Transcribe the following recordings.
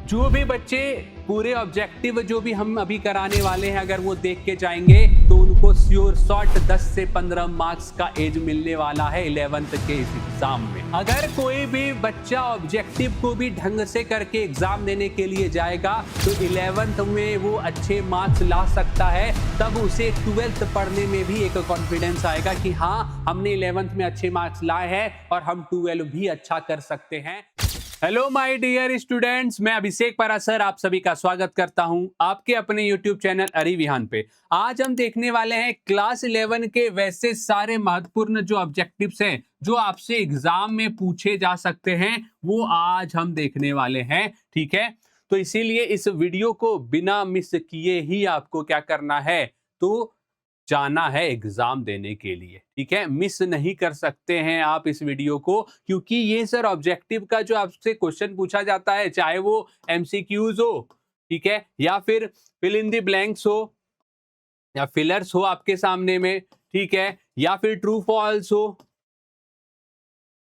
जो भी बच्चे पूरे ऑब्जेक्टिव जो भी हम अभी कराने वाले हैं अगर वो देख के जाएंगे तो उनको श्योर शॉट 10 से 15 मार्क्स का एज मिलने वाला है 11th के इस एग्जाम में। अगर कोई भी बच्चा ऑब्जेक्टिव को भी ढंग से करके एग्जाम देने के लिए जाएगा तो 11th में वो अच्छे मार्क्स ला सकता है, तब उसे 12th पढ़ने में भी एक कॉन्फिडेंस आएगा कि हाँ हमने 11th में अच्छे मार्क्स लाए हैं और हम 12 भी अच्छा कर सकते हैं। हेलो माय डियर स्टूडेंट्स, मैं अभिषेक पराशर आप सभी का स्वागत करता हूं आपके अपने यूट्यूब चैनल अरिविहान पे। आज हम देखने वाले हैं क्लास 11 के वैसे सारे महत्वपूर्ण जो ऑब्जेक्टिव्स हैं जो आपसे एग्जाम में पूछे जा सकते हैं, वो आज हम देखने वाले हैं। ठीक है, तो इसीलिए इस वीडियो को बिना मिस किए ही आपको क्या करना है, तो जाना है एग्जाम देने के लिए। ठीक है, मिस नहीं कर सकते हैं आप इस वीडियो को, क्योंकि ये सर ऑब्जेक्टिव का जो आपसे क्वेश्चन पूछा जाता है, चाहे वो एमसीक्यूज हो, ठीक है, या फिर फिल इन द ब्लैंक्स हो या फिलर्स हो आपके सामने में, ठीक है, या फिर ट्रू फॉल्स हो,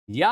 या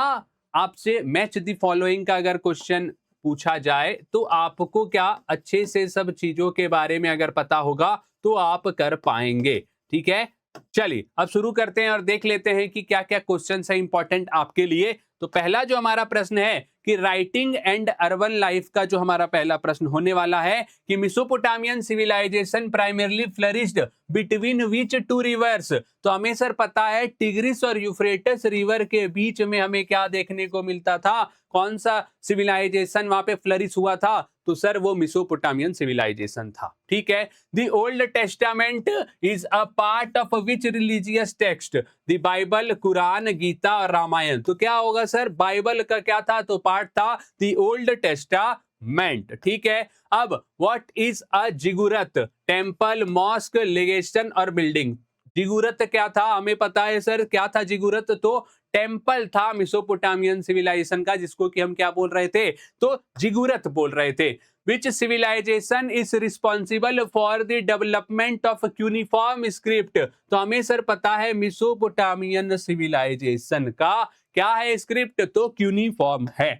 आपसे मैच द फॉलोइंग का अगर क्वेश्चन पूछा जाए तो आपको क्या अच्छे से सब चीजों के बारे में अगर पता होगा तो आप कर पाएंगे। ठीक है, चलिए अब शुरू करते हैं और देख लेते हैं कि क्या क्या क्वेश्चन है इंपॉर्टेंट आपके लिए। तो पहला जो हमारा प्रश्न है कि राइटिंग एंड अर्बन लाइफ का जो हमारा पहला प्रश्न होने वाला है कि Mesopotamian civilisation primarily flourished between which two rivers. तो हमें सर पता है टिग्रिस और यूफ्रेटस रिवर के बीच में हमें क्या देखने को मिलता था, कौन सा सिविलाइजेशन वहां पे फ्लरिश हुआ था, तो सर वो मेसोपोटामियन सिविलाइजेशन था। ठीक है, the Old Testament is a part of which religious text, the Bible, Quran, Gita और रामायण। तो क्या होगा सर, बाइबल का क्या था, तो पार्ट था द ओल्ड टेस्टामेंट। ठीक है, अब what is a ziggurat, temple, mosque, legation और बिल्डिंग। जिगुरत क्या था, हमें पता है सर क्या था जिगुरत, तो टेम्पल था मेसोपोटामियन सिविलाइजेशन का, जिसको कि हम क्या बोल रहे थे, तो जिगुरत बोल रहे थे। Which civilization is responsible for the development of cuneiform script? तो हमें सर पता है मेसोपोटामियन सिविलाइजेशन का क्या है स्क्रिप्ट, तो क्यूनिफॉर्म है।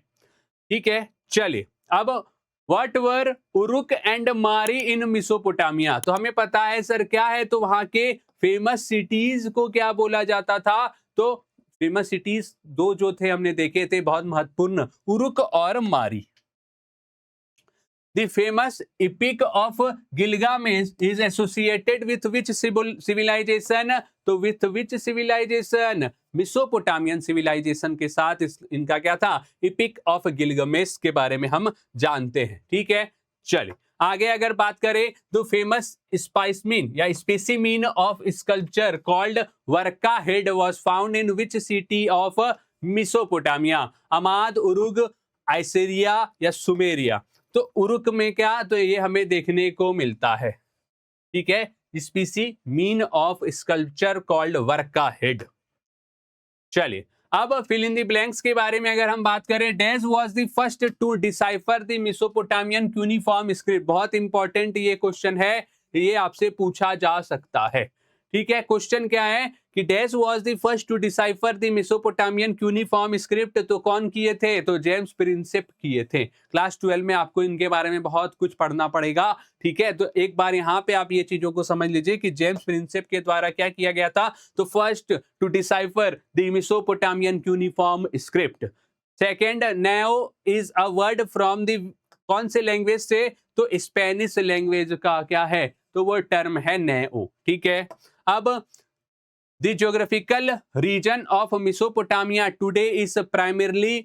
ठीक है, चलिए अब व्हाट वर उरुक एंड मारी इन मेसोपोटामिया। तो हमें पता है सर क्या है, तो वहां के फेमस सिटीज को क्या बोला जाता था, तो फेमस सिटीज दो जो थे हमने देखे थे बहुत महत्वपूर्ण, उरुक और मारी। The famous epic of Gilgamesh is associated with which civilization? तो with which civilization? Mesopotamian civilisation के साथ इनका क्या था, इपिक ऑफ गिलगमेश के बारे में हम जानते हैं। ठीक है, चलिए आगे अगर बात करें तो फेमस स्पाइसमीन या specimen of sculpture called Warka head was found in which city of Mesopotamia, Akkad, Uruk, Assyria या सुमेरिया। तो उरुक में क्या, तो ये हमें देखने को मिलता है। ठीक है, specimen of sculpture called Warka head. चलिए अब फिल इन द ब्लैंक्स के बारे में अगर हम बात करें, dash was the first to decipher the Mesopotamian cuneiform script. बहुत इंपॉर्टेंट ये क्वेश्चन है, ये आपसे पूछा जा सकता है। ठीक है, क्वेश्चन क्या है कि dash was the first to decipher the Mesopotamian cuneiform script. तो कौन किए थे, तो जेम्स प्रिंसेप किए थे। क्लास 12 में आपको इनके बारे में बहुत कुछ पढ़ना पड़ेगा। ठीक है, तो एक बार यहाँ पे आप ये चीजों को समझ लीजिए कि जेम्स प्रिंसेप के द्वारा क्या किया गया था, तो first to decipher the Mesopotamian cuneiform script. Second, neo is a word from the कौन से लैंग्वेज से, तो स्पेनिश लैंग्वेज का क्या है, तो वो टर्म है नेओ। ठीक है, अब the geographical region of Mesopotamia today is primarily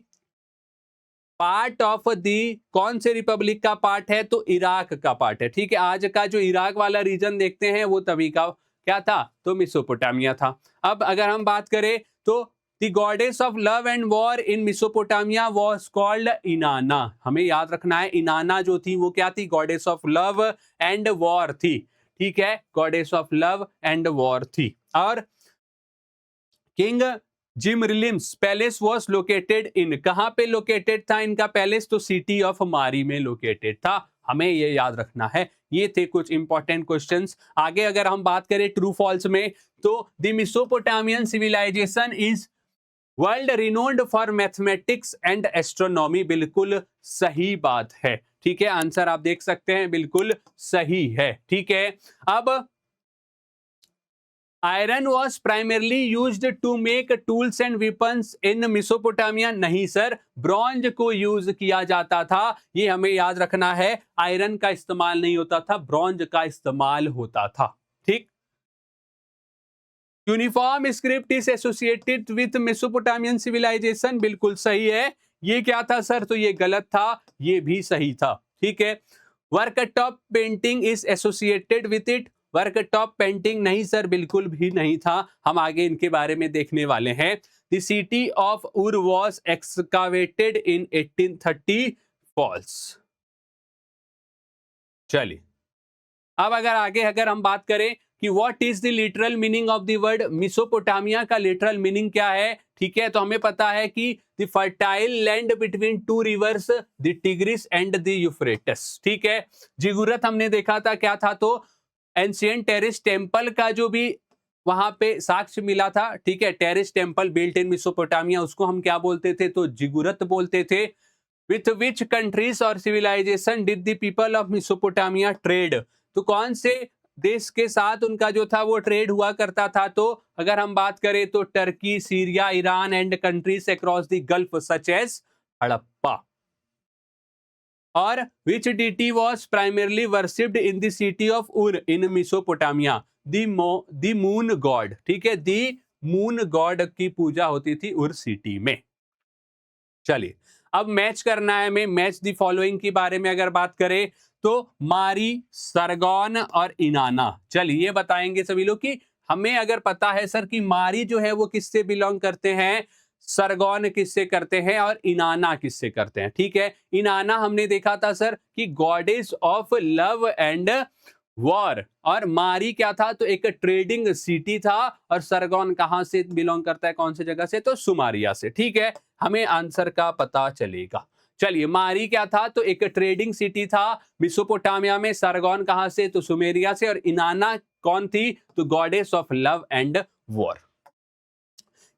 part of the कौन से रिपब्लिक का पार्ट है, तो इराक का पार्ट है। ठीक है, आज का जो इराक वाला रीजन देखते हैं वो तभी का क्या था, तो मेसोपोटामिया था। अब अगर हम बात करें तो the goddess of love and war in Mesopotamia was called इनाना। हमें याद रखना है, इनाना जो थी वो क्या थी, goddess of love and war थी। ठीक है, goddess of love and war थी। और king Zimri Lim's palace was located in, कहां पे लोकेटेड था इनका पैलेस, तो सिटी ऑफ मारी में लोकेटेड था। हमें ये याद रखना है। ये थे कुछ इंपॉर्टेंट क्वेश्चंस। आगे अगर हम बात करें ट्रू फॉल्स में, तो the Mesopotamian civilisation is world renowned for mathematics and astronomy. बिल्कुल सही बात है। ठीक है, आंसर आप देख सकते हैं बिल्कुल सही है। ठीक है, अब iron was primarily used to make tools and weapons in Mesopotamia, नहीं सर, ब्रॉन्ज को यूज किया जाता था, ये हमें याद रखना है। आयरन का इस्तेमाल नहीं होता था, ब्रॉन्ज का इस्तेमाल होता था। ठीक, cuneiform script is associated with Mesopotamian civilisation, बिल्कुल सही है। ये क्या था सर, तो ये गलत था, ये भी सही था। ठीक है, worktop painting is associated with it, worktop painting नहीं सर, बिल्कुल भी नहीं था, हम आगे इनके बारे में देखने वाले हैं। द सिटी ऑफ उर वॉज एक्सकावेटेड इन 1830, फॉल्स। चलिए, अब अगर हम बात करें कि what is the literal meaning of the word Mesopotamia, का लिटरल मीनिंग क्या है। ठीक है, तो हमें पता है कि the fertile land between two reverse, the tigris and the Euphrates. ठीक है, जिगुरत हमने देखा था क्या था, तो एंशिएंट टेरिस टेम्पल का जो भी वहां पे साक्ष्य मिला था। ठीक है, terrace temple built in Mesopotamia, उसको हम क्या बोलते थे, तो जिगुरत बोलते थे। विथ विच कंट्रीज और civilisation did the people of Mesopotamia trade, तो कौन से देश के साथ उनका जो था वो ट्रेड हुआ करता था, तो अगर हम बात करें तो Turkey, Syria, Iran and countries across the Gulf such as Harappa. और which deity was primarily worshipped in the city of Ur in Mesopotamia, the moon god. ठीक है, द मून गॉड की पूजा होती थी उर सिटी में। चलिए, अब मैच करना है, हमें मैच द फॉलोइंग के बारे में अगर बात करें तो मारी, सरगोन और इनाना। चलिए, ये बताएंगे सभी लोग कि हमें अगर पता है सर कि मारी जो है वो किससे बिलोंग करते हैं, सरगोन किससे करते हैं और इनाना किससे करते हैं। ठीक है, इनाना हमने देखा था सर कि goddess of love and war, और मारी क्या था, तो एक ट्रेडिंग सिटी था, और सरगोन कहां से बिलोंग करता है, कौन सी जगह से, तो सुमारिया से। ठीक है, हमें आंसर का पता चलेगा। चलिए, मारी क्या था, तो एक ट्रेडिंग सिटी था मेसोपोटामिया में, सरगोन कहां से, तो सुमेरिया से, और इनाना कौन थी, तो goddess of love and war.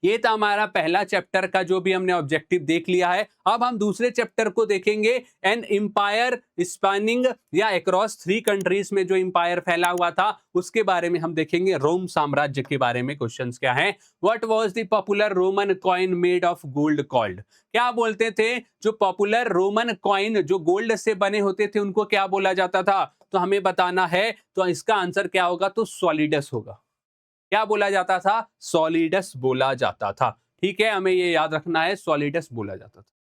ये था हमारा पहला चैप्टर का जो भी हमने ऑब्जेक्टिव देख लिया है। अब हम दूसरे चैप्टर को देखेंगे, एन एम्पायर स्पैनिंग या अक्रॉस 3 कंट्रीज में जो एम्पायर फैला हुआ था उसके बारे में हम देखेंगे। रोम साम्राज्य के बारे में क्वेश्चंस क्या हैं। What was the popular Roman coin made of gold called, क्या बोलते थे, जो पॉपुलर रोमन कॉइन जो गोल्ड से बने होते थे उनको क्या बोला जाता था, तो हमें बताना है। तो इसका आंसर क्या होगा, तो सॉलिडस होगा। क्या बोला जाता था, सॉलिडस बोला जाता था। ठीक है, हमें ये याद रखना है, सॉलिडस बोला जाता था।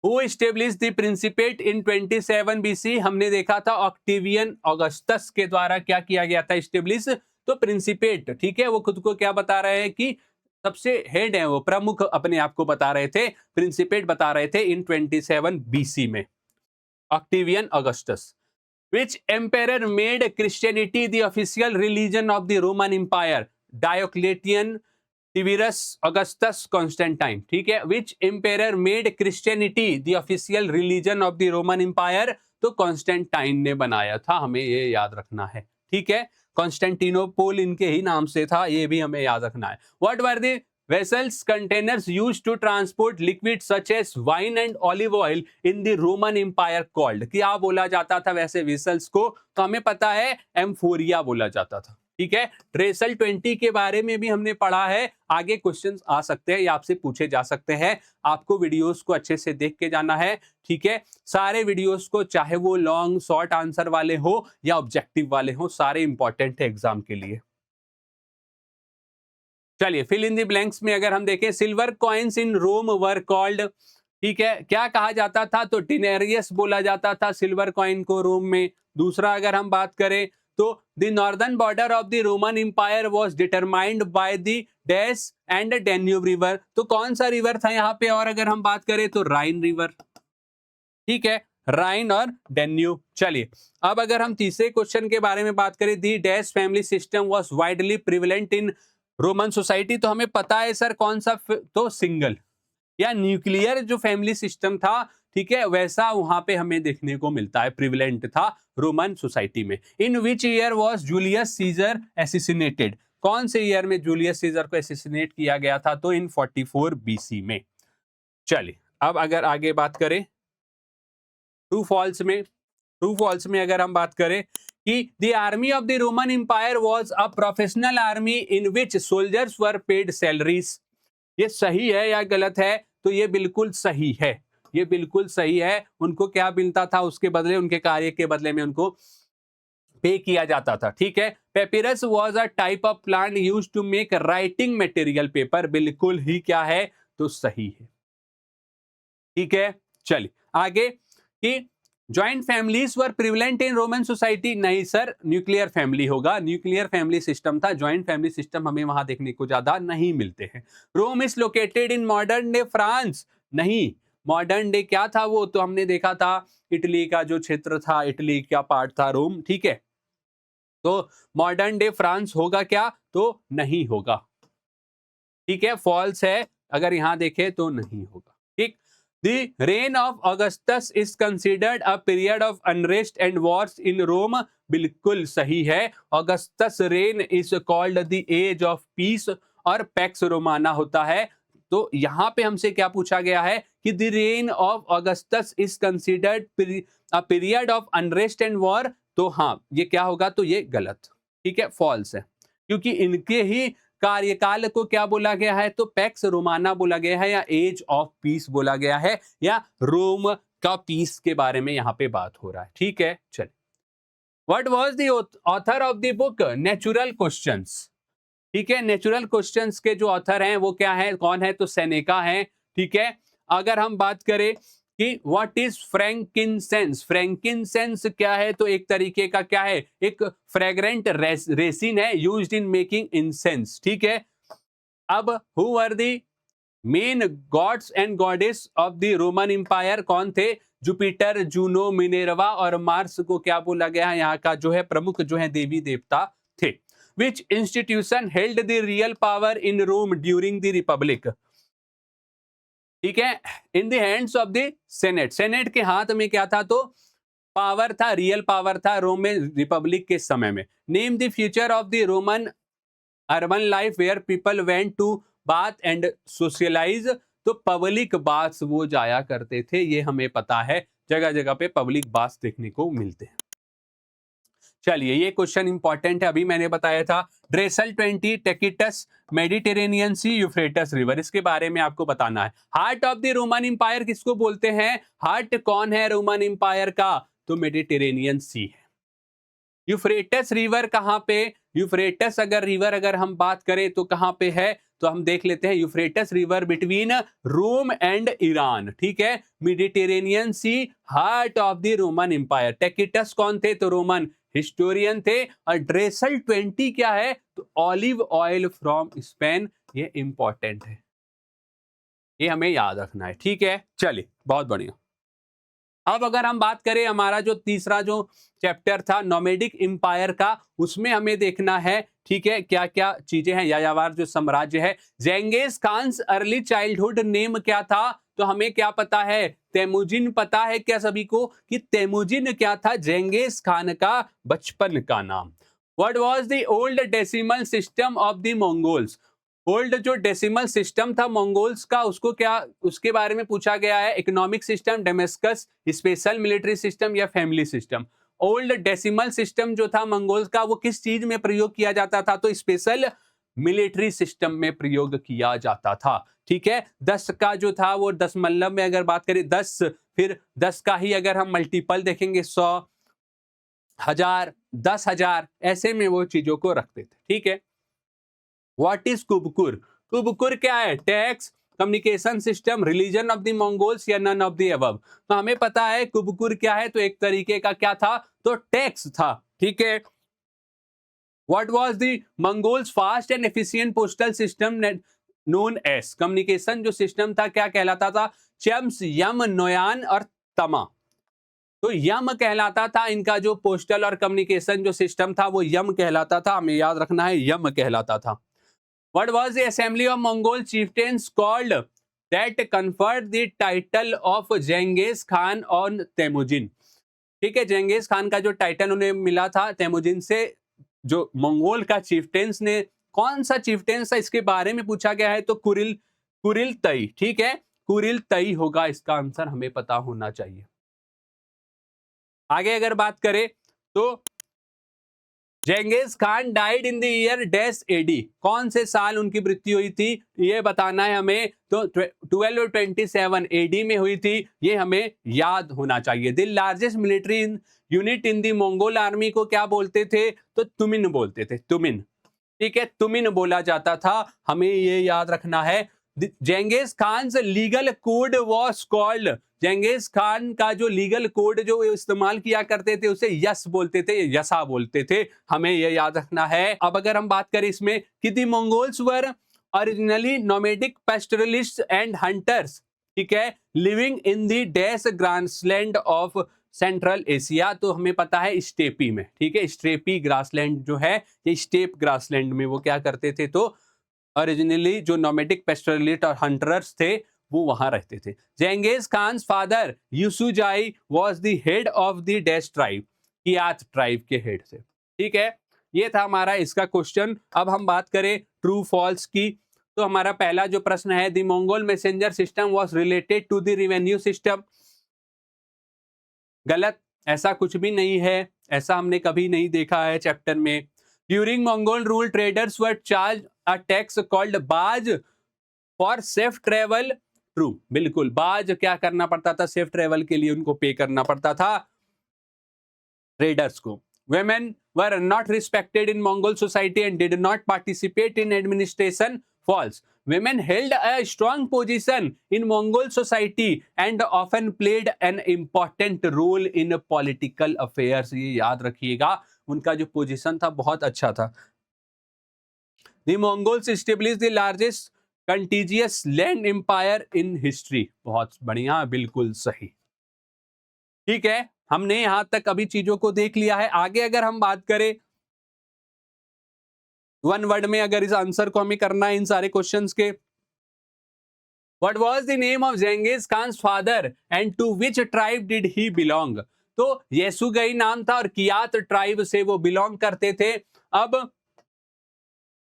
Who established the Principate in 27 BC, हमने देखा था ऑक्टेवियन ऑगस्टस के द्वारा क्या किया गया था स्टेब्लिश, तो प्रिंसिपेट। ठीक है, वो खुद को क्या बता रहे हैं कि सबसे हेड है, वो प्रमुख अपने आप को बता रहे थे, प्रिंसिपेट बता रहे थे इन 27 BC में, Octavian Augustus. Which emperor made Christianity the official religion of the Roman Empire? Diocletian, Tiberius, Augustus, Constantine. ठीक है, which emperor made Christianity the official religion of the Roman Empire? तो कॉन्स्टेंटाइन ने बनाया था, हमें ये याद रखना है। ठीक है, कॉन्स्टेंटिनोपोल इनके ही नाम से था, ये भी हमें याद रखना है। What were the vessels containers used to transport liquids such as wine and olive oil in the Roman Empire called? क्या बोला जाता था वैसे वेसल्स को, तो हमें पता है एम्फोरिया बोला जाता था। ठीक है, ट्रेसल 20 के बारे में भी हमने पढ़ा है, आगे क्वेश्चंस आ सकते हैं या आपसे पूछे जा सकते हैं, आपको वीडियोस को अच्छे से देख के जाना है। ठीक है, सारे वीडियोस को, चाहे वो लॉन्ग शॉर्ट आंसर वाले हो या ऑब्जेक्टिव वाले हो, सारे इंपॉर्टेंट है एग्जाम के लिए। चलिए, फिल इन द ब्लैंक्स में अगर हम देखें, silver coins in Rome were called. ठीक है, क्या कहा जाता था, तो डिनेरियस बोला जाता था सिल्वर कॉइन को रोम में। दूसरा अगर हम बात करें तो the northern border of the Roman empire was determined by the dash and Danube river, तो कौन सा रिवर था यहाँ पे, और अगर हम बात करें तो राइन रिवर। ठीक है, राइन और डेन्यूब। चलिए, अब अगर हम तीसरे क्वेश्चन के बारे में बात करें, the dash family system was widely prevalent in Roman society, तो हमें पता है सर कौन सा, तो सिंगल या न्यूक्लियर जो फैमिली सिस्टम था, ठीक है, वैसा वहां पे हमें देखने को मिलता है, प्रिवेलेंट था रोमन सोसाइटी में। In which year was Julius Caesar assassinated, कौन से ईयर में जूलियस सीजर को एसिसिनेट किया गया था, तो इन 44 BC में। चलिए, अब अगर आगे बात करें ट्रू फॉल्स में अगर हम बात करें कि the army of the Roman empire was a professional army in which soldiers were paid salaries, ये सही है या गलत है? तो ये बिल्कुल सही है, ये बिल्कुल सही है। उनको क्या मिलता था उसके बदले, उनके कार्य के बदले में उनको पे किया जाता था। ठीक है। Papyrus was a type of plant used to make writing material paper, बिल्कुल ही क्या है? तो सही है। ठीक है, चलिए आगे कि joint families were prevalent in Roman society, नहीं सर, न्यूक्लियर फैमिली होगा, न्यूक्लियर फैमिली सिस्टम था, ज्वाइंट फैमिली सिस्टम हमें वहां देखने को ज्यादा नहीं मिलते हैं। Rome is located in modern day France, नहीं, मॉडर्न डे क्या था वो तो हमने देखा था, इटली का जो क्षेत्र था, इटली का पार्ट था रोम। ठीक है, तो मॉडर्न डे फ्रांस होगा क्या? तो नहीं होगा। ठीक है, फॉल्स है, अगर यहां देखें तो नहीं होगा। ठीक, The reign of Augustus is considered a period of unrest and wars in Rome, बिल्कुल सही है। Augustus reign is called the age of peace और Pax Romana होता है। तो यहां पे हमसे क्या पूछा गया है कि the reign of Augustus is considered a period of unrest and war, तो हाँ ये क्या होगा? तो ये गलत, ठीक है, फॉल्स है, क्योंकि इनके ही कार्यकाल को क्या बोला गया है? तो पैक्स रोमाना बोला गया है, या एज ऑफ पीस बोला गया है, या रोम का पीस के बारे में यहां पे बात हो रहा है। ठीक है, चलिए, what was the author of the book natural questions? ठीक है, नेचुरल क्वेश्चंस के जो ऑथर हैं वो क्या है, कौन है? तो सेनेका है। ठीक है, अगर हम बात करें कि व्हाट इज फ्रैंकिनसेंस, फ्रैंकिनसेंस क्या है? तो एक तरीके का क्या है? एक फ्रेग्रेंट रेसिन है यूज्ड इन मेकिंग इंसेंस। ठीक है, अब who were the main gods and goddess of the Roman empire, कौन थे? जुपिटर, जूनो, मिनेर्वा और मार्स को क्या बोला गया है? यहाँ का जो है प्रमुख जो है देवी देवता थे। Which institution held the real power in Rome during the Republic? ठीक है, in the hands of the senate, senate के हाथ में क्या था? तो पावर था, रियल पावर था रोम में रिपब्लिक के समय में। Name the feature of the Roman urban life where people went to bath and socialise, तो पब्लिक बाथ्स वो जाया करते थे, ये हमें पता है, जगह जगह पे पब्लिक बाथ्स देखने को मिलते हैं। चलिए, ये क्वेश्चन इंपॉर्टेंट है, अभी मैंने बताया था Dressel 20, Tacitus, Mediterranean sea, Euphrates river, इसके बारे में आपको बताना है। Heart of the Roman empire किसको बोलते हैं? हार्ट कौन है रोमन एम्पायर का? तो मेडिटेरेनियन सी है। यूफ्रेटस रिवर कहां पे? यूफ्रेटस अगर रिवर अगर हम बात करें तो कहां पे है? तो हम देख लेते हैं, Euphrates river between Rome and Iran. ठीक है, Mediterranean sea heart of the Roman empire. Tacitus कौन थे? तो रोमन हिस्टोरियन थे। और ड्रेसल 20 क्या है? तो ऑलिव ऑयल फ्रॉम स्पेन, ये इंपॉर्टेंट है, ये हमें याद रखना है। ठीक है, चलिए, बहुत बढ़िया। अब अगर हम बात करें हमारा जो तीसरा जो चैप्टर था नोमेडिक एम्पायर का, उसमें हमें देखना है, ठीक है, क्या क्या चीजें हैं। यायावर जो साम्राज्य है, जेंगिस खान्स अर्ली चाइल्डहुड नेम क्या था? तो हमें क्या पता है? तैमुजिन पता है क्या सभी को कि तैमुजिन क्या था? जेंगिस खान का बचपन का नाम। What was the old decimal system of the Mongols? Old जो डेसिमल सिस्टम था मंगोल्स का, उसको क्या, उसके बारे में पूछा गया है। Economic system, Damascus, special military system या family system. Old decimal system जो था मंगोल्स का, वो किस चीज में प्रयोग किया जाता था? तो स्पेशल मिलिट्री सिस्टम में प्रयोग किया जाता था। ठीक है, 10 का जो था वो दशमलव में अगर बात करें 10, फिर 10 का ही अगर हम मल्टीपल देखेंगे 100, 1000, 10,000, ऐसे में वो चीजों को रखते थे। ठीक है, व्हाट इज कुबकुर? कुबकुर क्या है? Tax, communication system, religion of the Mongols या नन ऑफ द अबव? तो हमें पता है कुबकुर क्या है, तो एक तरीके का क्या था? तो टैक्स था। ठीक है, what was the Mongols fast and efficient postal system known as? Communication जो सिस्टम था क्या कहलाता था? चम्स, यम, नोयान और तमा। तो यम कहलाता था इनका जो पोस्टल और कम्युनिकेशन जो सिस्टम था, वो यम कहलाता था, हमें याद रखना है, यम कहलाता था। What was the assembly of Mongol chieftains called that conferred the title of Genghis Khan on Temujin? ठीक है, जेंगिस खान का जो टाइटल उन्हें मिला था तेमुजिन से, जो मंगोल का चीफ्टेंस ने, कौन सा चीफ्टेंस था इसके बारे में पूछा गया है। तो कुरिल तई। ठीक है, कुरिल तई होगा इसका आंसर, हमें पता होना चाहिए। आगे अगर बात करें तो Genghis Khan died in the year dash AD, कौन से साल उनकी मृत्यु हुई थी ये बताना है हमें। तो 1227 एडी में हुई थी, ये हमें याद होना चाहिए। The largest military unit in the Mongol army को क्या बोलते थे, तो तुमिन बोलते थे, तुमिन। ठीक है, तुमिन बोला जाता था, हमें ये याद रखना है। Genghis Khan legal code was called, Genghis Khan का जो लीगल कोड जो इस्तेमाल किया करते थे उसे यस बोलते थे, यसा बोलते थे, हमें यह याद रखना है। अब अगर हम बात करें इसमें कि the Mongols were originally nomadic pastoralists and hunters, ठीक है, living in the dash grassland of central Asia, तो हमें पता है स्टेपी में, ठीक है, स्टेपी ग्रासलैंड जो है ये स्टेप ग्रासलैंड में वो क्या करते थे, तो ओरिजिनली जो नोमैडिक पेस्टरलिस्ट और हंटर्स थे वो वहां रहते थे। Genghis Khan father Yesugei was the head of the dash tribe, Kiyat tribe के हेड थे। ठीक है, ये था हमारा इसका क्वेश्चन। अब हम बात करें ट्रू फॉल्स की, तो हमारा पहला जो प्रश्न है, the Mongol messenger system was related to the revenue system, गलत, ऐसा कुछ भी नहीं है, ऐसा हमने कभी नहीं देखा है चैप्टर में। During Mongol rule traders were charge a tax called बाज फॉर सेफ ट्रेवल, ट्रू, बिल्कुल, बाज क्या करना पड़ता था, सेफ ट्रेवल के लिए उनको पे करना पड़ता था ट्रेडर्स को। Women were not respected in Mongol society and did not participate in administration, false. Women held a strong position in Mongol society and often played an important role in political affairs, ये याद रखिएगा, उनका जो position था बहुत अच्छा था। The Mongols established the largest contiguous land empire in history, बहुत बढ़िया, बिल्कुल सही। ठीक है, हमने यहां तक अभी चीजों को देख लिया है। आगे अगर हम बात करें वन वर्ड में, अगर इस आंसर को हमें करना है इन सारे क्वेश्चंस के, what was the name of Genghis Khan's father and to which tribe did he belong, तो येसुगई नाम था और कियात ट्राइब से वो बिलोंग करते थे। अब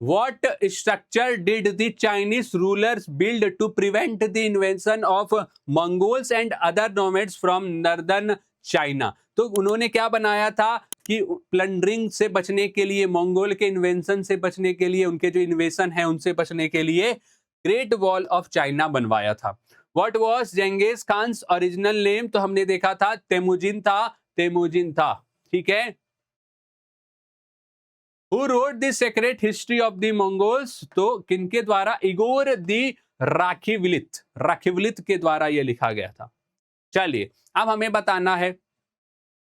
What structure did the Chinese rulers build to prevent the invasion of Mongols and other nomads from northern China, तो उन्होंने क्या बनाया था कि प्लंडरिंग से बचने के लिए, मंगोल के इन्वेंशन से बचने के लिए, उनके जो इन्वेशन है उनसे बचने के लिए ग्रेट वॉल ऑफ चाइना बनवाया था। What was Genghis Khan's original name, तो हमने देखा था तेमुजिन था, तेमुजिन था। ठीक है, Who wrote the secret history of the Mongols, तो किनके द्वारा, इगोर दी राखिवलित, राखिवलित के द्वारा यह लिखा गया था। चलिए अब हमें बताना है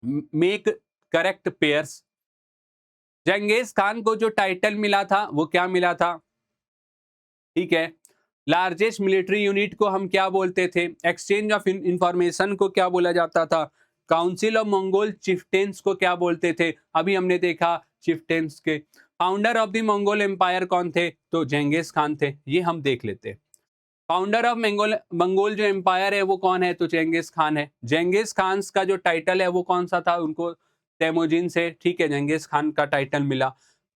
मेक करेक्ट पेयर्स। जेंगिस खान को जो टाइटल मिला था वो क्या मिला था, ठीक है, लार्जेस्ट मिलिट्री यूनिट को हम क्या बोलते थे, एक्सचेंज ऑफ इंफॉर्मेशन को क्या बोला जाता था, काउंसिल ऑफ मंगोल चिफ्टेंस को क्या बोलते थे, अभी हमने देखा चिफ्टेंस के। Founder of the Mongol empire कौन थे, तो जेंगिस खान थे, ये हम देख लेते हैं। फाउंडर ऑफ मंगोल जो एम्पायर है वो कौन है, तो जेंगिस खान है। जेंगिस खान का जो टाइटल है वो कौन सा था, उनको तेमुजिन से, ठीक है, जेंगिस खान का टाइटल मिला।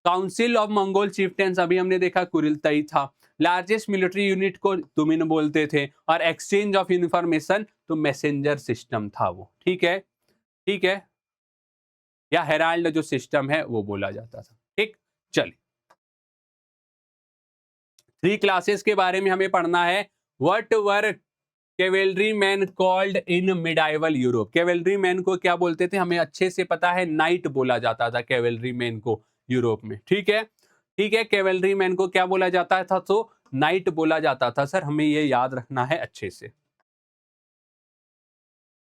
काउंसिल ऑफ मंगोल चिफ्टेंस अभी हमने देखा कुरिलतई था। लार्जेस्ट मिलिट्री यूनिट को तुमिन बोलते थे, और एक्सचेंज ऑफ इंफॉर्मेशन तो मैसेंजर सिस्टम था वो, ठीक है, ठीक है, या हेराल्ड जो सिस्टम है वो बोला जाता था। ठीक, चलिए 3 क्लासेस के बारे में हमें पढ़ना है। What were cavalry man called in medieval Europe, cavalry man को क्या बोलते थे, हमें अच्छे से पता है, नाइट बोला जाता था कैवेलरी मैन को यूरोप में। ठीक है, ठीक है, कैवेलरी मैन को क्या बोला जाता था, तो नाइट बोला जाता था। सर हमें ये याद रखना है अच्छे से।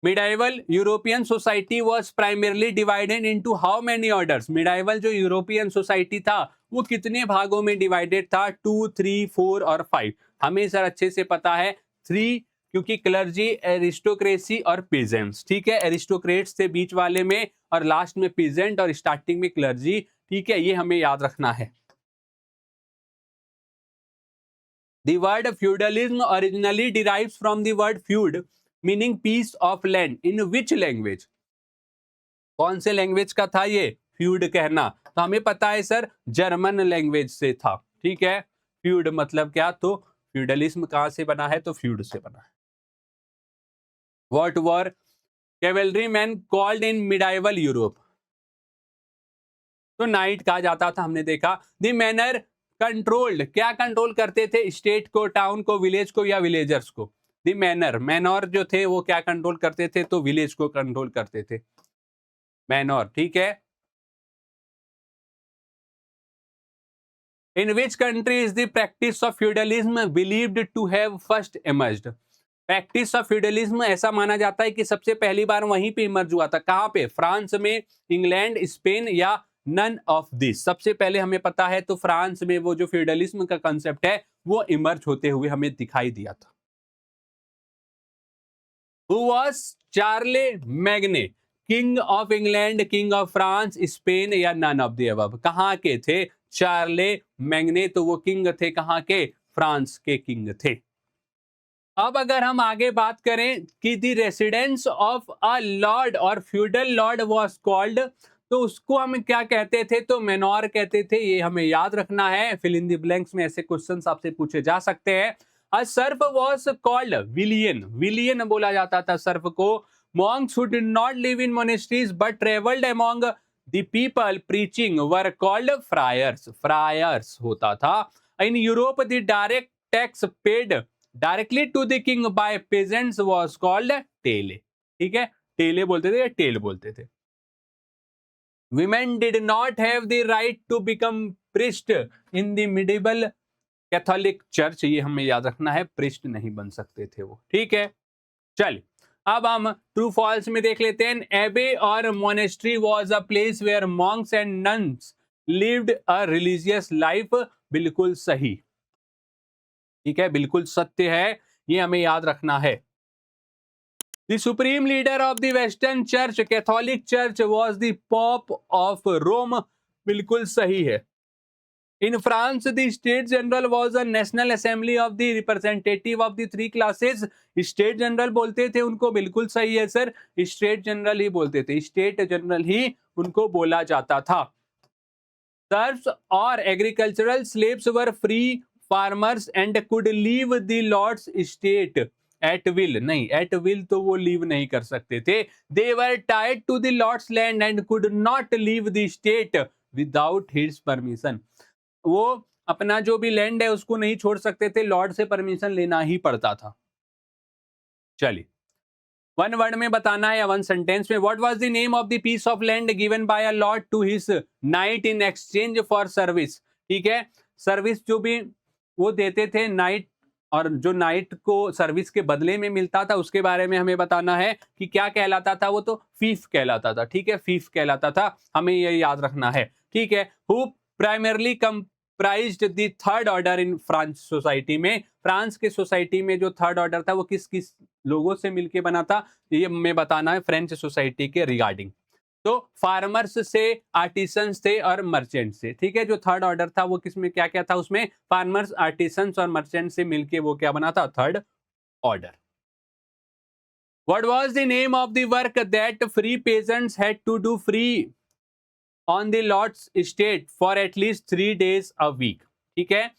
Medieval European society was primarily divided into how many orders, medieval जो यूरोपियन सोसाइटी था वो कितने भागों में डिवाइडेड था, 2, 3, 4 और 5। हमें सर अच्छे से पता है 3, क्योंकि क्लर्जी, एरिस्टोक्रेसी और पीजेंट्स, ठीक है, एरिस्टोक्रेट्स थे बीच वाले में, और लास्ट में पीजेंट, और स्टार्टिंग में क्लर्जी, ठीक है, ये हमें याद रखना है। The word feudalism originally derives from the word feud, meaning piece of land. In which language? कौन से लैंग्वेज का था ये फ्यूड कहना, तो हमें पता है सर जर्मन लैंग्वेज से था। ठीक है, फ्यूड मतलब क्या, तो फ्यूडलिज्म कहां से बना है, तो फ्यूड से बना है। What were cavalry man called in medieval Europe, तो नाइट कहा जाता था, हमने देखा। द मैनर कंट्रोल्ड, क्या कंट्रोल करते थे? स्टेट को, टाउन को, विलेज को या विलेजर्स को? द मैनर, मैनर जो थे वो क्या कंट्रोल करते थे? तो विलेज को कंट्रोल करते थे, मैनर, ठीक है। In which country is the practice of feudalism believed to have first emerged? Practice of feudalism ऐसा माना जाता है कि सबसे पहली बार वहीं पे इमर्ज हुआ था। कहां पे? फ्रांस में, इंग्लैंड, स्पेन या नन ऑफ दिस? सबसे पहले हमें पता है तो फ्रांस में वो जो फ्यूडलिज्म का कंसेप्ट है वो इमर्ज होते हुए हमें दिखाई दिया था। Who was Charlemagne, king of England, king of France, Spain या नन ऑफ द अबव? कहां के थे चार्ले मैग्ने? तो वो किंग थे, कहां के? फ्रांस के किंग थे। अब अगर हम आगे बात करें कि the residence of a Lord और फ्यूडल लॉर्ड वाज कॉल्ड, तो उसको हम क्या कहते थे? तो मेनोर कहते थे। ये हमें याद रखना है, फिल इन द ब्लैंक्स में ऐसे क्वेश्चंस आपसे पूछे जा सकते हैं। A serf was called villein, villein बोला जाता था सर्फ को। Monks who did not live in monasteries but travelled among the people preaching were called friars, friars होता था। In Europe the direct tax paid directly to the king by peasants was called taille, ठीक है, taille बोलते थे या taille बोलते थे। Women did not have the right to become priest in the medieval Catholic church, ये हमें याद रखना है, प्रिस्ट नहीं बन सकते थे वो, ठीक है। चलिए अब हम ट्रू फॉल्स में देख लेते हैं। एबे और monastery was a place where monks and nuns lived a religious life, बिल्कुल सही, ठीक है, बिल्कुल सत्य है, ये हमें याद रखना है। The supreme leader of the western church, Catholic church, was the pope of Rome, बिल्कुल सही है। In France the state general was a national assembly of the representative of the three classes, state general बोलते थे उनको, बिल्कुल सही है sir, state general ही बोलते थे, स्टेट जनरल ही उनको बोला जाता था। सर्व्स और agricultural slaves were free farmers and could leave the lord's estate at will, नहीं, एट विल तो वो लीव नहीं कर सकते थे। They were tied to the lord's land and could not leave the estate without his permission, वो अपना जो भी लैंड है उसको नहीं छोड़ सकते थे, लॉर्ड से परमिशन लेना ही पड़ता था। चलिए वन वर्ड में बताना है या वन सेंटेंस में। What was the name of the piece of land given by a lord to his knight in exchange for service, ठीक है, सर्विस जो भी वो देते थे नाइट, और जो नाइट को सर्विस के बदले में मिलता था उसके बारे में हमें बताना है कि क्या कहलाता था वो, तो फीफ कहलाता था, ठीक है, फीफ कहलाता था, हमें ये याद रखना है, ठीक है। Who primarily comprised the third order in France society में, फ्रांस के सोसाइटी में जो थर्ड ऑर्डर था वो किस किस लोगों से मिलके बना था, ये हमें बताना है फ्रेंच सोसाइटी के रिगार्डिंग। तो फार्मर्स से, आर्टिसंस थे और मर्चेंट से, ठीक है, जो थर्ड ऑर्डर था वो किसमें क्या क्या था, उसमें फार्मर्स, आर्टिसंस और मर्चेंट से मिलके वो क्या बना था, third order. What was the name of the work that free peasants had to do free on the lord's state for at least 3 days a week, ठीक है,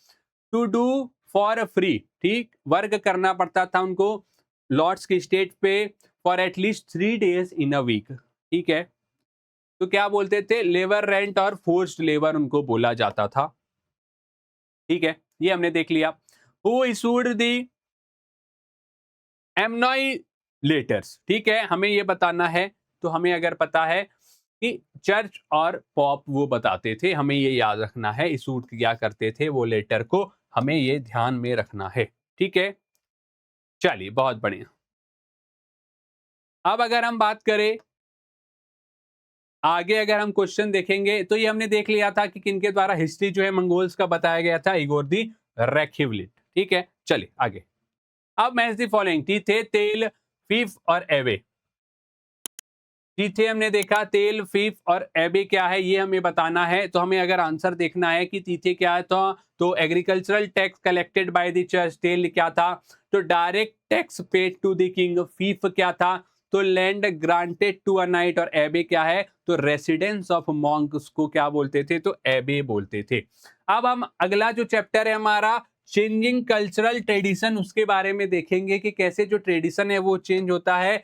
टू डू फॉर फ्री, ठीक, वर्क करना पड़ता था उनको लॉर्ड्स की state पे for at least 3 days in a week, ठीक है, तो क्या बोलते थे, लेबर रेंट और फोर्स्ड लेबर उनको बोला जाता था, ठीक है, ये हमने देख लिया। हु इशूड द एमनॉय लेटर्स, ठीक है, हमें ये बताना है, तो हमें अगर पता है कि चर्च और पॉप वो बताते थे, हमें ये याद रखना है, इशूड किया करते थे वो लेटर को, हमें ये ध्यान में रखना है, ठीक है। चलिए बहुत बढ़िया। अब अगर हम बात करें आगे, अगर हम क्वेश्चन देखेंगे तो ये हमने देख लिया था कि किनके द्वारा हिस्ट्री जो है मंगोल्स का बताया गया था, इगोर दी रेखिवलिट, ठीक है। चलिए आगे। अब मैच दी फॉलोइंग, टीथे, तेल, फीफ और एवे। टीथे हमने देखा, तेल, फीफ और एबे क्या है ये हमें बताना है, तो हमें अगर आंसर देखना है कि टीथे क्या है तो agricultural tax collected by the church, taille क्या था, तो direct tax paid to the king, fief क्या था, तो land granted to a knight, और एबे क्या है, तो रेसिडेंस ऑफ मॉन्क्स को क्या बोलते थे, तो एबे बोलते थे। अब हम अगला जो चैप्टर है हमारा चेंजिंग कल्चरल ट्रेडिशन, उसके बारे में देखेंगे कि कैसे जो ट्रेडिशन है वो चेंज होता है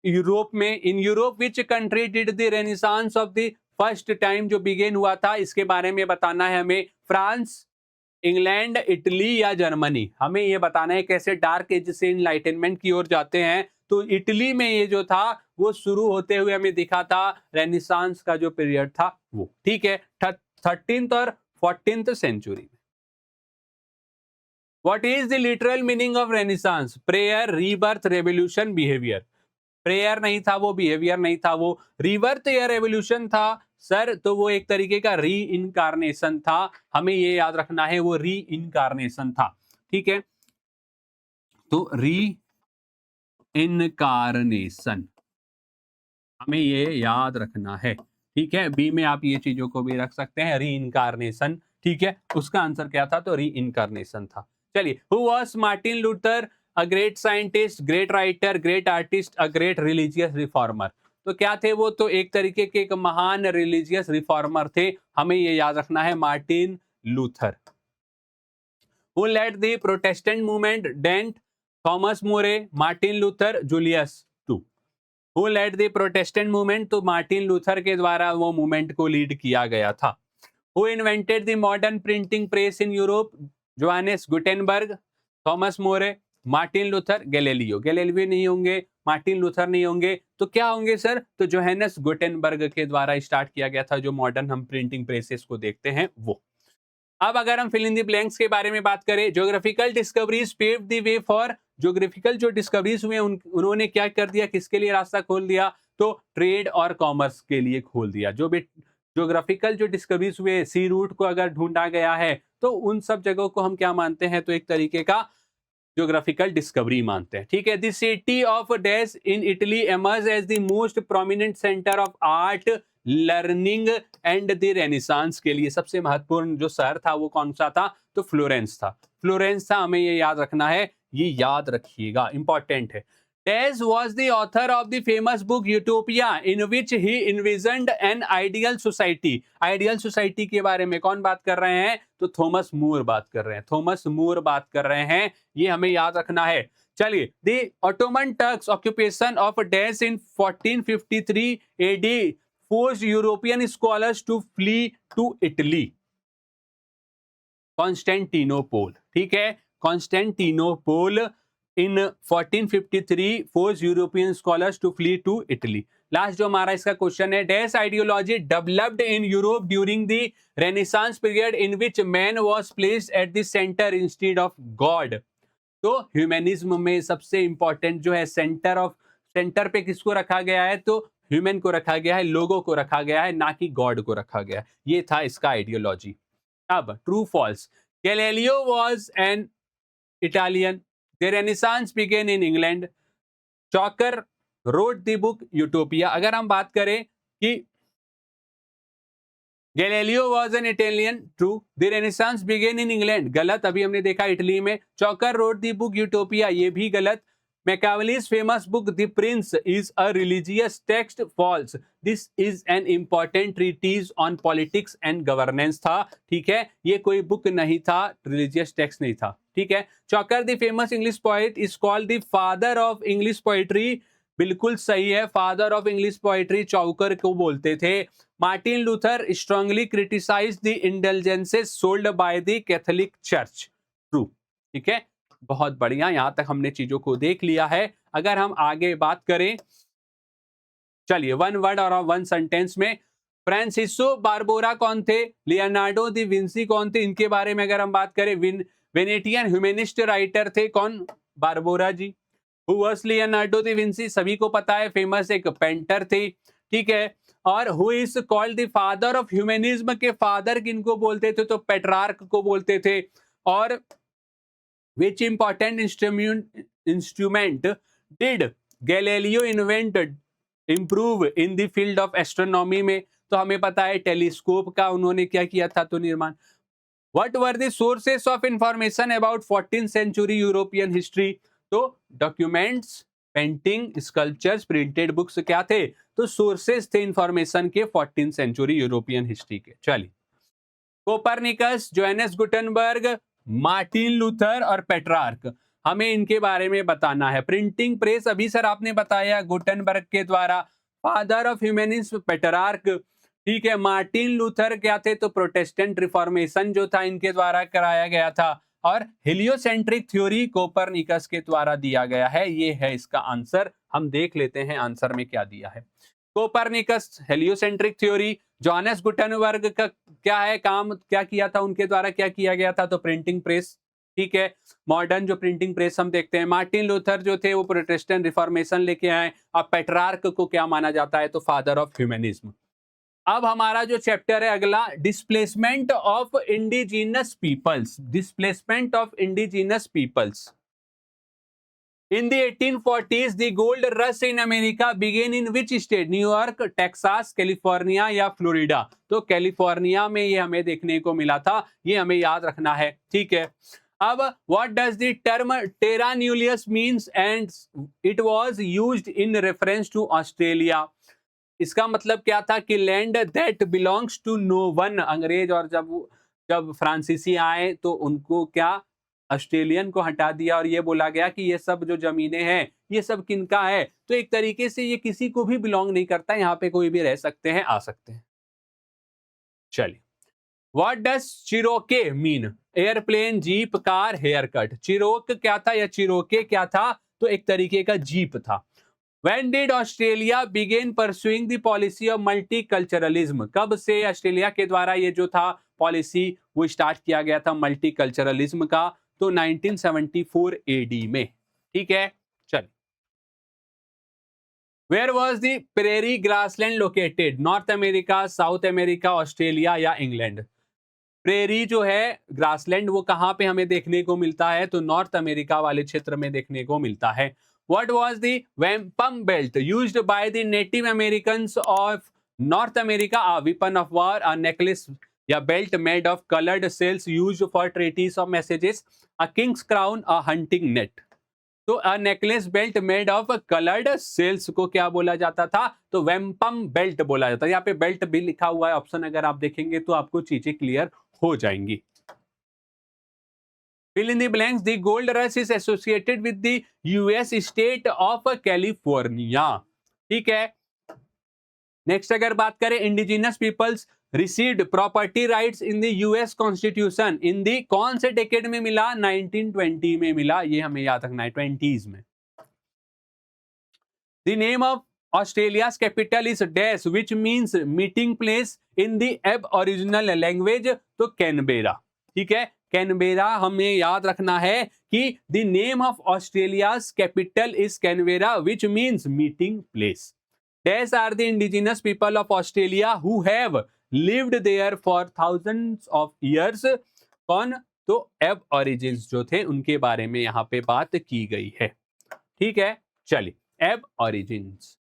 यूरोप में, in Europe which country did the renaissance of the first time जो बिगेन हुआ था, इसके बारे में बताना है हमें। फ्रांस, इंग्लैंड, इटली या जर्मनी, हमें ये बताना है कैसे डार्क एज से इनलाइटनमेंट की ओर जाते हैं। तो इटली में ये जो था वो शुरू होते हुए हमें दिखा था रेनेसांस का जो पीरियड था वो, ठीक है, 13th और 14th सेंचुरी में। What is the literal meaning of renaissance? Prayer, rebirth, revolution, behaviour. Prayer नहीं था वो, बिहेवियर नहीं था वो, रीबर्थ या रेवोल्यूशन था सर, तो वो एक तरीके का री इनकारनेशन था। हमें ये याद रखना है वो री इनकारनेशन था, ठीक है। तो री इनकारनेशन हमें ये याद रखना है, ठीक है। बी में आप ये चीजों को भी रख सकते हैं, री इनकारनेशन, ठीक है। उसका आंसर क्या था? तो री इनकारनेशन था। चलिए, who was Martin Luther? A great scientist, great writer, great artist, a great religious reformer. तो क्या थे वो? तो एक तरीके के एक महान रिलीजियस रिफॉर्मर थे, हमें ये याद रखना है, Martin Luther. Who led the Protestant movement? Dante, Thomas More, Martin Luther, Julius two. Who led the Protestant movement? तो मार्टिन लूथर के द्वारा वो मूवमेंट को लीड किया गया था। Who invented the modern printing press in Europe? Johannes Gutenberg, Thomas More, Martin Luther, Galileo. Galileo नहीं होंगे, मार्टिन लूथर नहीं होंगे, तो क्या होंगे सर? तो जोहानेस गुटेनबर्ग के द्वारा स्टार्ट किया गया था जो मॉडर्न हम प्रिंटिंग प्रेसेस को देखते हैं वो। अब अगर हम फिल इन द ब्लैंक्स के बारे में बात करें, geographical discoveries paved the way for, geographical जो डिस्कवरीज हुए उन्होंने क्या कर दिया, किसके लिए रास्ता खोल दिया? तो ट्रेड और कॉमर्स के लिए खोल दिया। जो भी ज्योग्राफिकल जो डिस्कवरीज हुए, सी रूट को अगर ढूंढा गया है तो उन सब जगहों को हम क्या मानते हैं? तो एक तरीके का ज्योग्राफिकल डिस्कवरी मानते हैं, ठीक है। The city of dash in Italy emerge as the most prominent centre of art, learning and the Renaissance के लिए सबसे महत्वपूर्ण जो शहर था वो कौन सा था? तो फ्लोरेंस था। फ्लोरेंस था, हमें ये याद रखना है, ये याद रखिएगा, इंपॉर्टेंट है। Dez was the author of the famous book Utopia, in which he envisioned an ideal society. Ideal society के बारे में कौन बात कर रहे हैं? तो थॉमस मूर बात कर रहे हैं, थॉमस मूर बात कर रहे हैं, ये हमें याद रखना है। चलिए, the Ottoman Turks occupation of Dez in 1453 AD forced European scholars to flee to Italy. Constantinople, ठीक है, Constantinople in 1453 forced European scholars to flee to Italy. Last जो हमारा इसका क्वेश्चन है, dash ideology developed in Europe during the renaissance period in which man was placed at the centre instead of God. तो humanism में सबसे important जो है centre पे किसको रखा गया है? तो ह्यूमन को रखा गया है, लोगों को रखा गया है, ना कि गॉड को रखा गया है। ये था इसका आइडियोलॉजी। अब true false, Galileo was an Italian, The Renaissance began in England. Chalker wrote the book Utopia. अगर हम बात करें कि Galileo was an Italian, true. The Renaissance began in England. गलत, अभी हमने देखा इटली में। Chalker wrote the book Utopia, ये भी गलत। Machiavelli's famous book The Prince is a religious text, false. This is an important treatise on politics and governance था, ठीक है, ये कोई बुक नहीं था, रिलीजियस टेक्स्ट नहीं था, ठीक है। Choker the famous English poet is called the father of English poetry, बिल्कुल सही है, फादर ऑफ इंग्लिश पोएट्री चौकर को बोलते थे। Martin Luther strongly criticise the indulgences sold by the Catholic church, true, ठीक है, बहुत बढ़िया, यहां तक हमने चीजों को देख लिया है। अगर हम आगे बात करें, चलिए, वन वर्ड और वन सेंटेंस में, फ्रांसिसो बारबोरा कौन थे? लियोनार्डो दा विंसी कौन थे? इनके बारे में अगर हम बात करें, वेनेटियन ह्यूमनिस्ट राइटर थे, कौन? बारबोरा जी। Who was Leonardo da Vinci? सभी को पता है, फेमस एक पेंटर थे, ठीक है। और who is called the father of humanism के फादर किनको बोलते थे? तो पेट्रार्क को बोलते थे। और which important instrument did Galileo invented improve in the field of astronomy में? तो हमें पता है टेलीस्कोप का उन्होंने क्या किया था? तो निर्माण। What were the sources of information about 14th century European history? तो documents, painting, sculptures, printed books क्या थे? तो सोर्सेस थे इंफॉर्मेशन के 14th सेंचुरी यूरोपियन हिस्ट्री के। चलिए, Copernicus, Johannes Gutenberg, Martin Luther और पेट्रार्क, हमें इनके बारे में बताना है। प्रिंटिंग प्रेस अभी सर आपने बताया गुटेनबर्ग के द्वारा। फादर ऑफ ह्यूमनिज्म पेट्रार्क, ठीक है। मार्टिन लूथर क्या थे, तो प्रोटेस्टेंट रिफॉर्मेशन जो था इनके द्वारा कराया गया था। और हेलियोसेंट्रिक थ्योरी कोपरनिकस के द्वारा दिया गया है। ये है इसका आंसर। हम देख लेते हैं आंसर में क्या दिया है। Copernicus, heliocentric theory. Johannes Gutenberg का क्या है काम, क्या किया था उनके द्वारा, क्या किया गया था, तो प्रिंटिंग प्रेस, ठीक है। मॉडर्न जो प्रिंटिंग प्रेस हम देखते हैं। मार्टिन लूथर जो थे वो प्रोटेस्टेंट रिफॉर्मेशन लेके आए। अब पेट्रार्क को क्या माना जाता है, तो फादर ऑफ ह्यूमनिज्म। अब हमारा जो चैप्टर है अगला, displacement of indigenous peoples. Displacement of indigenous peoples in the 1840s the gold rush in America began in which state? New York, Texas, California या फ्लोरिडा? तो कैलिफोर्निया में ये हमें देखने को मिला था, ये हमें याद रखना है, ठीक है। अब what does the term terra nullius means and it was used in reference to Australia? इसका मतलब क्या था कि land that belongs to no one. अंग्रेज और जब फ्रांसीसी आए तो उनको क्या, ऑस्ट्रेलियन को हटा दिया और ये बोला गया कि ये सब जो जमीनें हैं ये सब किनका है, तो एक तरीके से ये किसी को भी बिलोंग नहीं करता, यहाँ पे कोई भी रह सकते हैं, आ सकते हैं। चलिए, what does Cherokee mean? Airplane, jeep, car, hair cut. Cherokee क्या था या चिरोके क्या था, तो एक तरीके का जीप था। When did Australia begin pursuing the policy of multiculturalism? कब से ऑस्ट्रेलिया के द्वारा ये जो था पॉलिसी वो स्टार्ट किया गया था मल्टीकल्चरलिज्म का, तो 1974 AD में, ठीक है। चल, Where was the prairie grassland located? North America, south America, Australia या इंग्लैंड? प्रेरी जो है ग्रासलैंड वो कहाँ पे हमें देखने को मिलता है, तो नॉर्थ अमेरिका वाले क्षेत्र में देखने को मिलता है। What was the wampum belt used by the Native Americans of North America? A weapon of war, a necklace या belt made of colored shells used for treaties of messages, a king's crown, a hunting net. तो a necklace belt made of colored shells को क्या बोला जाता था, तो wampum belt बोला जाता है। यहाँ पे बेल्ट भी लिखा हुआ है ऑप्शन, अगर आप देखेंगे तो आपको चीजें क्लियर हो जाएंगी। Fill in the blanks. The gold rush is associated with the US state of California. ठीक है। नेक्स्ट अगर बात करें, indigenous peoples received property rights in the US constitution in the कौन से डेकेड में मिला? 1920 में मिला, ये हमें याद रखना है, 20s में। The name of Australia's capital is dash which means meeting place in the Aboriginal language, तो कैनबेरा, ठीक है। कैनबेरा हमें याद रखना है कि the name of Australia's capital is Canberra which means meeting place. Dash are the indigenous people of Australia who have lived there for thousands of years. कौन? तो एबओरिजिन्स जो थे उनके बारे में यहाँ पे बात की गई है, ठीक है। चलिए, Aborigines.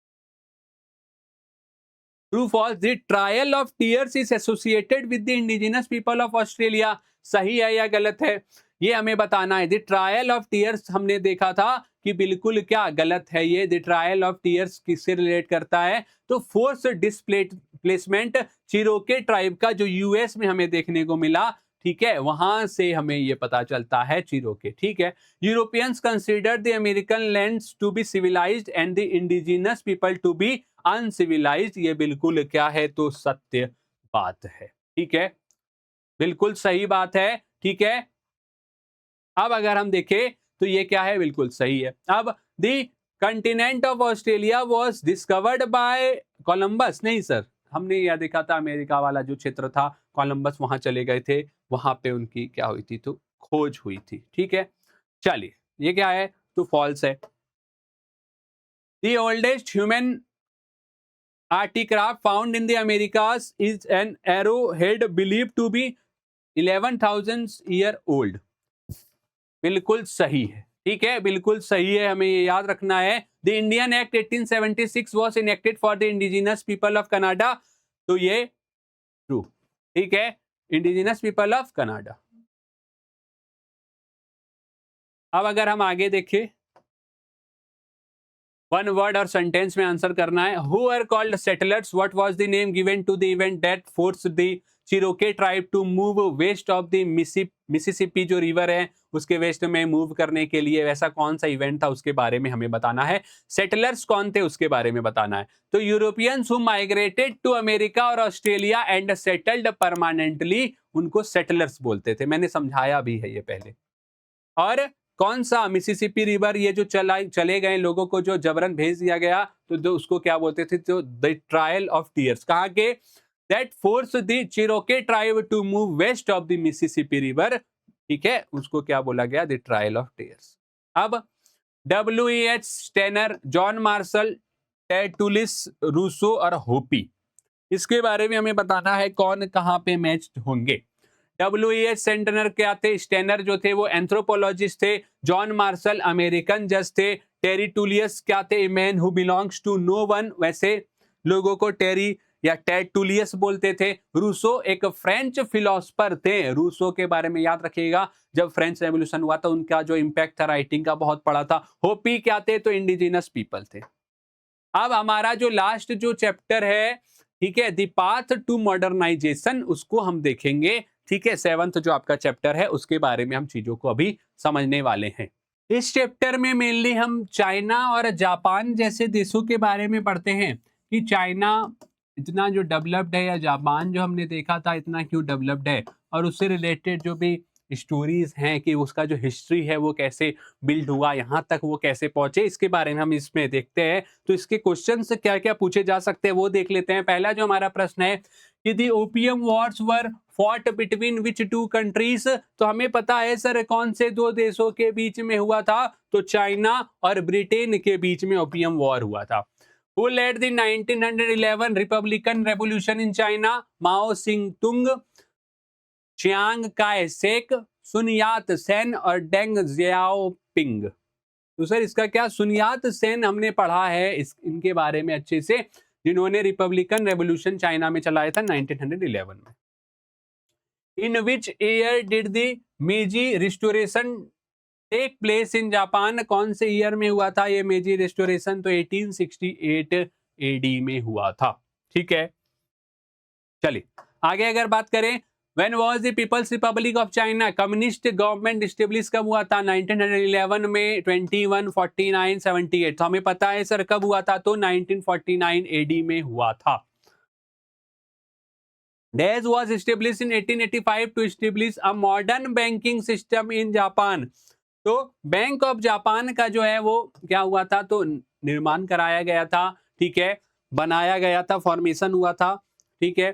True false? The trial of tears is associated with the indigenous people of Australia. सही है या गलत है, ये हमें बताना है। द ट्रायल ऑफ टीयर्स हमने देखा था कि बिल्कुल क्या गलत है ये। द ट्रायल ऑफ टीयर्स किससे रिलेट करता है, तो फोर्स डिस्प्लेसमेंट चिरोके ट्राइब का जो यूएस में हमें देखने को मिला, ठीक है, वहां से हमें ये पता चलता है चिरोके, ठीक है। Europeans consider the American lands to be civilised and the indigenous people to be uncivilised. ये बिल्कुल क्या है, तो सत्य बात है, ठीक है, बिल्कुल सही बात है, ठीक है। अब अगर हम देखें तो ये क्या है, बिल्कुल सही है। अब the continent of Australia was discovered by Columbus. नहीं सर, हमने यह देखा था अमेरिका वाला जो क्षेत्र था, कोलंबस वहां चले गए थे, वहां पे उनकी क्या हुई थी, तो खोज हुई थी, ठीक है। चलिए, ये क्या है, तो फॉल्स है। The oldest human articraft found in the Americas is an arrowhead believed to be 11,000 year old. बिल्कुल सही है, ठीक है, बिल्कुल सही है, हमें ये याद रखना है। The Indian act 1876 was enacted for the indigenous people of Canada, तो ये ट्रू, ठीक है, इंडिजिनस पीपल ऑफ कनाडा। अब अगर हम आगे देखें, वन वर्ड और सेंटेंस में आंसर करना है। Who are called settlers? What was the name given to the event that forced the Cherokee tribe to move west of the Mississippi जो रिवर है उसके वेस्ट में मूव करने के लिए, वैसा कौन सा इवेंट था उसके बारे में हमें बताना है। सेटलर्स कौन थे उसके बारे में बताना है। तो Europeans who migrated to America और ऑस्ट्रेलिया एंड सेटल्ड परमानेंटली, उनको सेटलर्स बोलते थे, मैंने समझाया भी है ये पहले। और कौन सा मिसिसिपी रिवर, ये जो चले गए लोगों को जो जबरन भेज दिया गया, तो उसको क्या बोलते थे, तो द ट्रायल ऑफ टीयर्स। कहा के that force the Cherokee tribe to move west of the Mississippi river, ठीक है, उसको क्या बोला गया, द ट्रायल ऑफ टीयर्स। अब W.E.H. स्टेनर, जॉन मार्शल, टेटुलिस, रूसो और होपी, इसके बारे में हमें बताना है कौन कहां पे मैच्ड होंगे। W.E.H. स्टेनर क्या थे, स्टेनर जो थे वो एंथ्रोपोलॉजिस्ट थे, जॉन मार्शल अमेरिकन जज थे, टेरिटुलियस क्या थे, man who belongs to no one, वैसे लोगों को टेरी या टेटुलियस बोलते थे। रूसो एक फ्रेंच फिलोसफर थे, रूसो के बारे में याद रखिएगा, जब फ्रेंच रेवोल्यूशन हुआ था उनका जो इंपैक्ट था राइटिंग का बहुत पड़ा था। होपी क्या थे, तो इंडिजिनस पीपल थे। अब हमारा जो लास्ट जो चैप्टर है, ठीक है, द पाथ टू मॉडर्नाइजेशन, उसको हम देखेंगे, ठीक है, 7th जो आपका चैप्टर है उसके बारे में हम चीजों को अभी समझने वाले हैं। इस चैप्टर में मेनली हम चाइना और जापान जैसे देशों के बारे में पढ़ते हैं कि चाइना इतना जो डेवलप्ड है या जापान जो हमने देखा था इतना क्यों डेवलप्ड है, और उससे रिलेटेड जो भी स्टोरीज हैं कि उसका जो हिस्ट्री है वो कैसे बिल्ड हुआ, यहाँ तक वो कैसे पहुंचे, इसके बारे में हम इसमें देखते हैं। तो इसके क्वेश्चन से क्या क्या पूछे जा सकते हैं वो देख लेते हैं। पहला जो हमारा प्रश्न है कि the opium wars were fought between which two countries, तो हमें पता है सर कौन से दो देशों के बीच में हुआ था, तो चाइना और ब्रिटेन के बीच में ओपियम वॉर हुआ था। Who led the 1911 Republican Revolution in China? Mao Singh Tung, Chiang काय शेक, सुन यात सेन और डेंग जियाओपिंग। तो सर इसका क्या, सुन यात सेन हमने पढ़ा है इनके बारे में अच्छे से, जिन्होंने रिपब्लिकन रेवोल्यूशन चाइना में चलाया था 1911 में। In which year did the Meiji restoration take place in Japan, कौन से ईयर में हुआ था ये मेजी रिस्टोरेशन, तो 1868 एडी में हुआ था। ठीक है, चलिए आगे अगर बात करें, when was the People's Republic of China, communist government establish कब हुआ था, 1911 में, 21, 49, 78। तो हमें पता है सर कब हुआ था, तो 1949 एडी में हुआ था। Days was established in 1885 to establish a modern banking system in Japan। तो बैंक ऑफ जापान का जो है वो क्या हुआ था, तो निर्माण कराया गया था, ठीक है, बनाया गया था, फॉर्मेशन हुआ था, ठीक है।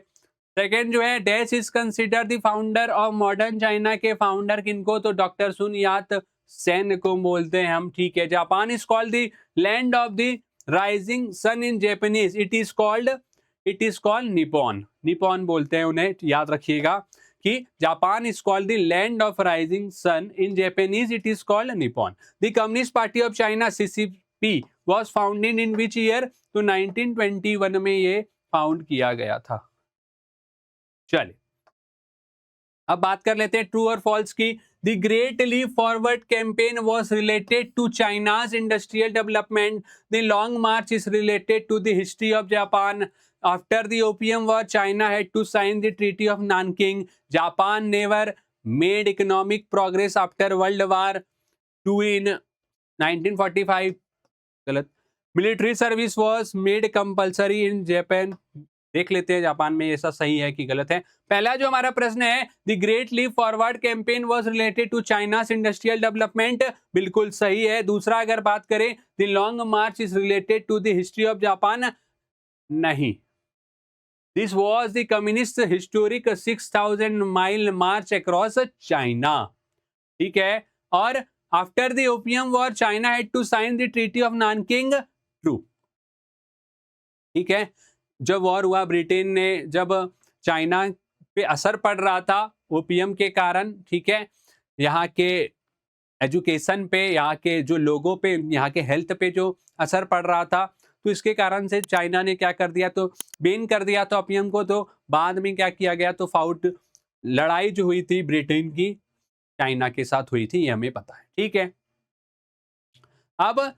सेकेंड जो है, dash is consider the founder of modern China, के फाउंडर किनको, तो डॉक्टर सुन यात सेन को बोलते हैं हम, ठीक है। Japan is called the land of the rising sun in Japanese, it is called Nippon, Nippon बोलते हैं उन्हें, याद रखिएगा कि Japan is called the land of rising sun, in Japanese it is called Nippon. The Communist Party of China CCP was founded in which year, तो 1921 में ये found किया गया था। चलिए अब बात कर लेते हैं ट्रू और फॉल्स की। The great leap forward campaign was related to China's industrial development, the long march is related to the history of Japan, after the opium war China had to sign the treaty of Nanking, Japan never made economic progress after world war two in 1945, गलत। Military service was made compulsory in Japan, देख लेते हैं Japan में ऐसा सही है कि गलत है। पहला जो हमारा प्रश्न है, the great leap forward campaign was related to China's industrial development, बिल्कुल सही है। दूसरा अगर बात करें, the long march is related to the history of Japan, नहीं, this was the communist historic 6000 mile march across China, ठीक है। और after the opium war China had to sign the treaty of Nanking, true, ठीक है। जब war हुआ, Britain ने जब चाइना पे असर पड़ रहा था ओपियम के कारण, ठीक है, यहाँ के एजुकेशन पे, यहाँ के जो लोगों पे, यहाँ के हेल्थ पे जो असर पड़ रहा था, तो इसके कारण से चाइना ने क्या कर दिया, तो बैन कर दिया था ओपियम को। तो बाद में क्या किया गया, तो फाउट लड़ाई जो हुई थी ब्रिटेन की चाइना के साथ हुई थी, ये हमें पता है, ठीक है। अब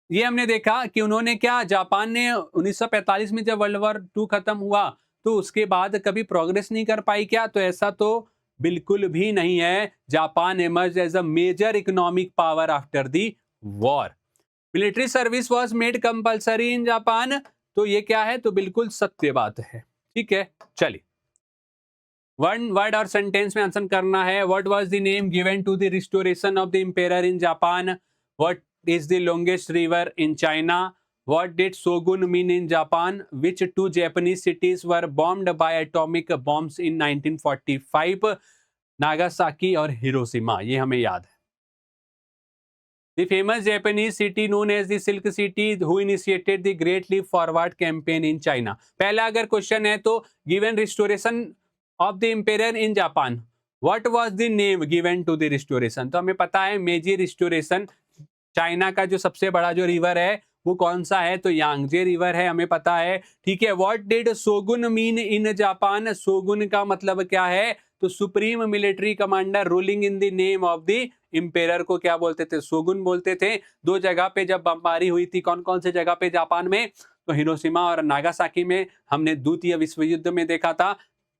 ये हमने देखा कि उन्होंने क्या, जापान ने 1945 में जब वर्ल्ड वॉर 2 खत्म हुआ तो उसके बाद कभी प्रोग्रेस नहीं कर पाई क्या? तो ऐसा तो बिल्कुल भी नहीं है। Japan emerged as a major economic power after the war. Military service was made compulsory in Japan. तो ये क्या है? तो बिल्कुल सत्य बात है। ठीक है, चलिए वन वर्ड और सेंटेंस में आंसर करना है। What was the name given to the restoration of the empire in Japan? What is the longest river in China? What did shogun mean in Japan? Which two Japanese cities were bombed by atomic bombs in 1945? Nagasaki और Hiroshima, ये हमें याद है। The famous Japanese city known as the Silk City who initiated the Great Leap Forward campaign in China? पहला अगर question है तो given restoration of the emperor in Japan, what was the name given to the restoration? तो हमें पता है मेजी restoration. China का जो सबसे बड़ा जो रिवर है वो कौन सा है? तो यांगजे रिवर है, हमें पता है। ठीक है, what did shogun mean in Japan? Shogun का मतलब क्या है? तो supreme military commander ruling in the name of the emperor को क्या बोलते थे? शोगुन बोलते थे। दो जगह पे जब बमबारी हुई थी, कौन कौन से जगह पे जापान में? तो हिरोशिमा और नागासाकी में, हमने द्वितीय विश्व युद्ध में देखा था।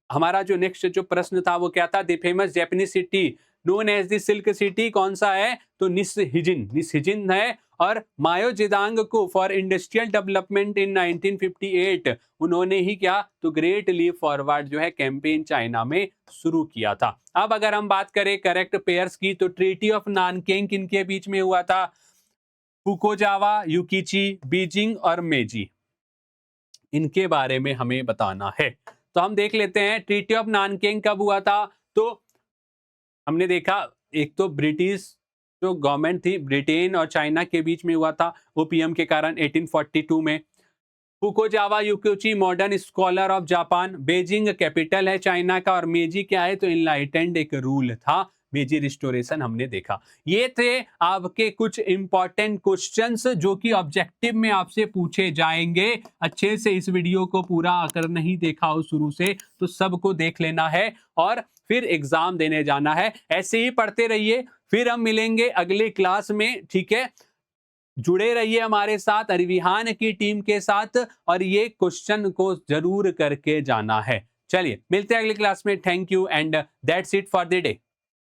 हमारा जो नेक्स्ट जो प्रश्न था वो क्या था? The famous Japanese city known as the silk city कौन सा है? तो निसहिजिन है। और मायो जेदांग को फॉर इंडस्ट्रियल डेवलपमेंट इन 1958 उन्होंने ही क्या? तो ग्रेट लीप फॉरवर्ड जो है कैंपेन चाइना में शुरू किया था। अब अगर हम बात करें करेक्ट पेयर्स की, तो ट्रीटी ऑफ नानकिंग किनके बीच में हुआ था? फुकुजावा, युकिची, बीजिंग और मेजी, इनके बारे में हमें बताना है। तो हम देख लेते हैं ट्रीटी ऑफ नानकिंग कब हुआ था। तो हमने देखा एक तो ब्रिटिश जो गवर्नमेंट थी ब्रिटेन और चाइना के बीच में हुआ था ओपीएम के कारण 1842 में। Fukuzawa Yukichi modern scholar of Japan, Beijing capital है चाइना का, और मेजी क्या है? तो इनलाइटेंड एक रूल था। मेजी रिस्टोरेशन हमने देखा। ये थे आपके कुछ इंपॉर्टेंट क्वेश्चंस जो कि ऑब्जेक्टिव में आपसे पूछे जाएंगे। अच्छे से इस वीडियो को पूरा अगर नहीं देखा हो शुरू से तो सबको देख लेना है और फिर एग्जाम देने जाना है। ऐसे ही पढ़ते रहिए, फिर हम मिलेंगे अगले क्लास में। ठीक है, जुड़े रहिए हमारे साथ अरिविहान की टीम के साथ और ये क्वेश्चन को जरूर करके जाना है। चलिए मिलते हैं अगली क्लास में। Thank you and that's it for the day.